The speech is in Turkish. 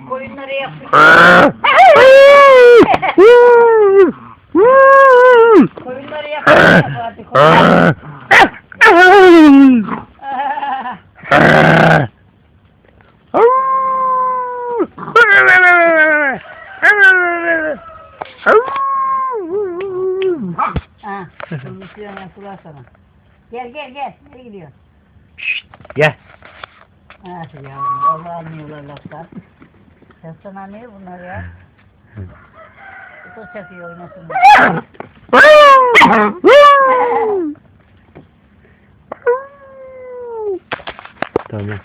Koyunları yapmış. Koyunları yapmış. Hadi koyunları. Konuşuyorum yapılar sana. Gel. Nereye gidiyorsun? Gel. Ah yavrum. Vallahi anlıyorlar laftan. Laftan anlıyor bunlar ya. Bu da çakıyor oynasınlar. Tamam.